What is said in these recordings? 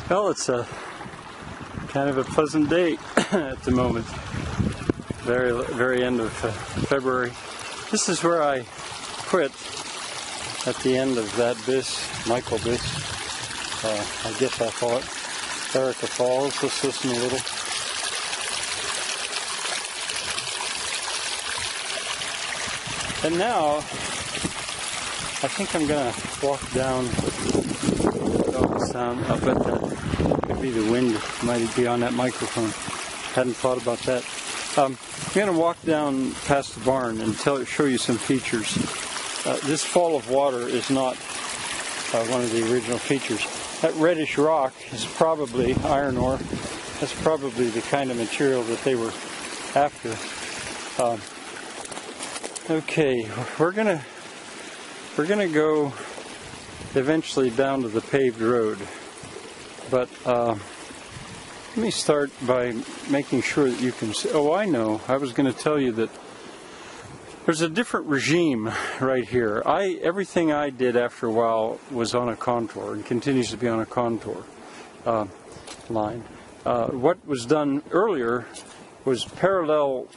Well, it's a kind of a pleasant day at the moment. Very end of February. This is where I quit at the end of that Michael Biss. I guess I call it Erica Falls. Let's listen a little. And now, I think I'm going to walk down the sound. I bet that could be the wind. Might be on that microphone. Hadn't thought about that. I'm going to walk down past the barn and show you some features. This fall of water is not one of the original features. That reddish rock is probably iron ore. That's probably the kind of material that they were after. Okay, we're gonna go eventually down to the paved road, but let me start by making sure that you can see. Oh, I know. I was going to tell you that there's a different regime right here. Everything I did after a while was on a contour and continues to be on a contour line. What was done earlier was parallel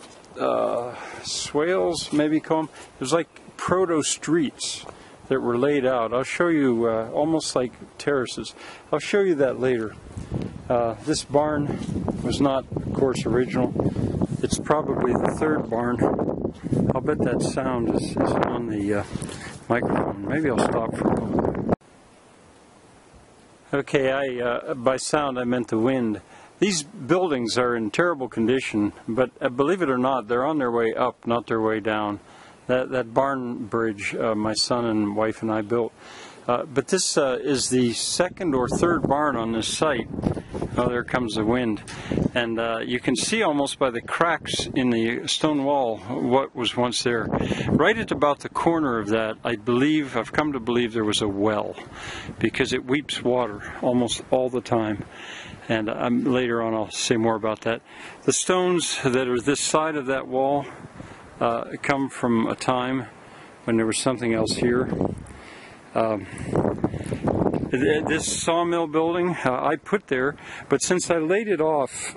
swales, maybe call them. It was like proto streets that were laid out. I'll show you, almost like terraces. I'll show you that later. This barn was not, of course, original. It's probably the third barn. I'll bet that sound is on the microphone. Maybe I'll stop for a moment. Okay, by sound I meant the wind. These buildings are in terrible condition, but believe it or not, they're on their way up, not their way down. That barn bridge my son and wife and I built. But this is the second or third barn on this site. Oh, there comes the wind. And you can see almost by the cracks in the stone wall what was once there. Right at about the corner of that, I've come to believe there was a well, because it weeps water almost all the time. And later on I'll say more about that. The stones that are this side of that wall come from a time when there was something else here. This sawmill building I put there, but since I laid it off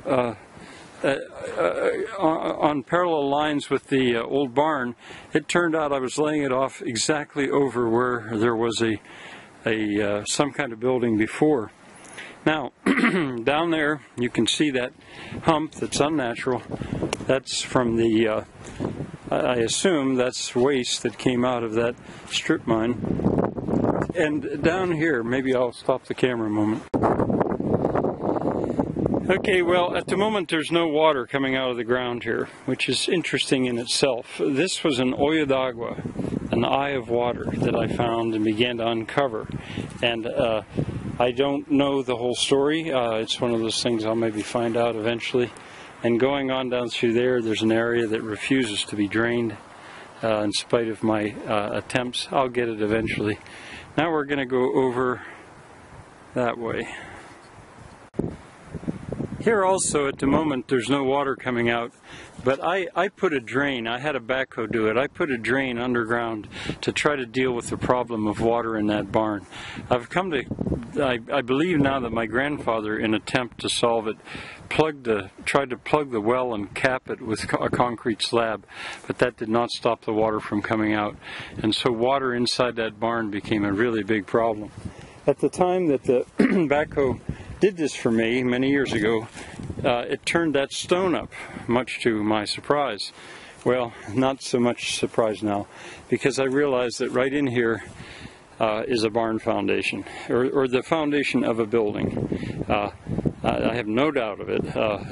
on parallel lines with the old barn, it turned out I was laying it off exactly over where there was some kind of building before. Now, down there you can see that hump that's unnatural. That's from the, I assume that's waste that came out of that strip mine. And down here, maybe I'll stop the camera a moment. Okay, well, at the moment there's no water coming out of the ground here, which is interesting in itself. This was an hoyo d'agua, an eye of water that I found and began to uncover. And I don't know the whole story. It's one of those things I'll maybe find out eventually. And going on down through there's an area that refuses to be drained. In spite of my attempts, I'll get it eventually. Now we're going to go over that way. Here also at the moment there's no water coming out, but I put a drain. I had a backhoe do it. I put a drain underground to try to deal with the problem of water in that barn. I've come to, I believe now that my grandfather, in an attempt to solve it, tried to plug the well and cap it with a concrete slab, but that did not stop the water from coming out. And so water inside that barn became a really big problem. At the time that the backhoe did this for me many years ago, it turned that stone up, much to my surprise. Well, not so much surprise now, because I realized that right in here is a barn foundation, or the foundation of a building. I have no doubt of it.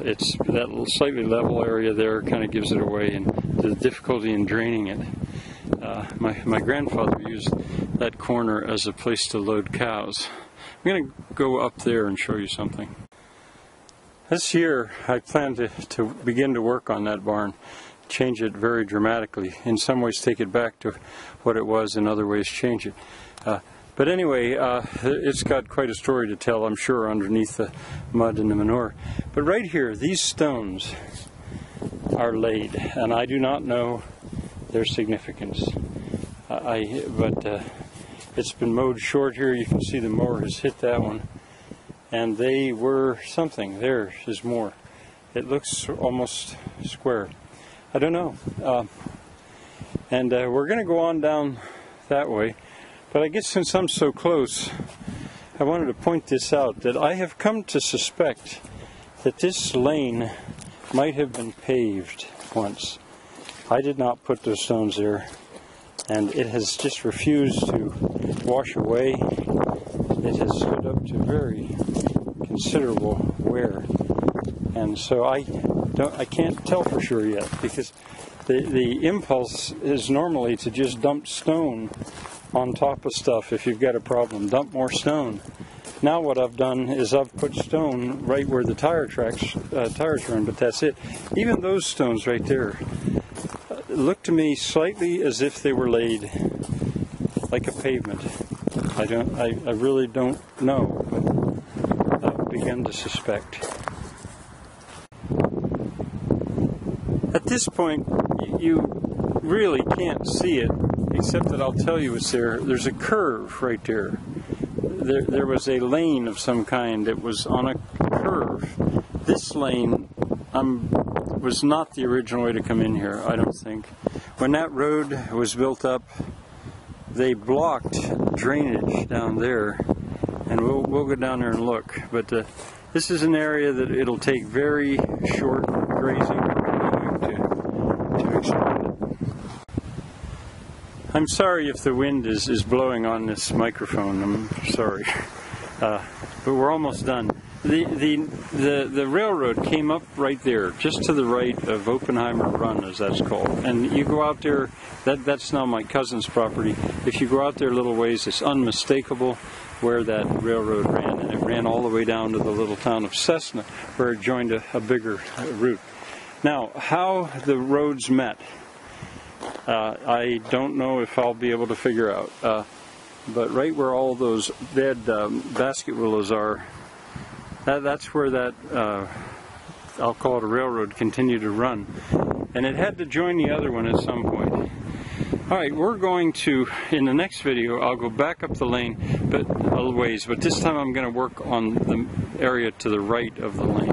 It's that slightly level area there kind of gives it away, and the difficulty in draining it. My grandfather used that corner as a place to load cows. I'm going to go up there and show you something. This year I plan to begin to work on that barn, change it very dramatically. In some ways take it back to what it was, in other ways change it. But anyway, it's got quite a story to tell, I'm sure, underneath the mud and the manure. But right here, these stones are laid, and I do not know their significance. But it's been mowed short here. You can see the mower has hit that one. and they were something. There is more. It looks almost square. I don't know. And we're going to go on down that way. But I guess since I'm so close, I wanted to point this out, that I have come to suspect that this lane might have been paved once. I did not put those stones there, and it has just refused to wash away. It has stood up to very considerable wear, and so I can't tell for sure yet, because the impulse is normally to just dump stone on top of stuff. If you've got a problem, dump more stone. Now what I've done is I've put stone right where the tires run, but that's it. Even those stones right there look to me slightly as if they were laid like a pavement. I really don't know, but I've begun to suspect. At this point, you really can't see it, except that I'll tell you it's there. There's a curve right there. There was a lane of some kind that was on a curve. This lane was not the original way to come in here, I don't think. When that road was built up, they blocked drainage down there, and we'll go down there and look. But this is an area that it'll take very short grazing to expand it. I'm sorry if the wind is blowing on this microphone. I'm sorry, but we're almost done. The railroad came up right there, just to the right of Oppenheimer Run, as that's called. And you go out there. That's now my cousin's property. If you go out there a little ways, it's unmistakable where that railroad ran, and it ran all the way down to the little town of Cessna, where it joined a bigger route. Now, how the roads met, I don't know if I'll be able to figure out. But right where all those dead basket willows are, that's where that, I'll call it a railroad, continued to run. And it had to join the other one at some point. Alright, we're going to, in the next video, I'll go back up the lane a ways, but this time I'm going to work on the area to the right of the lane.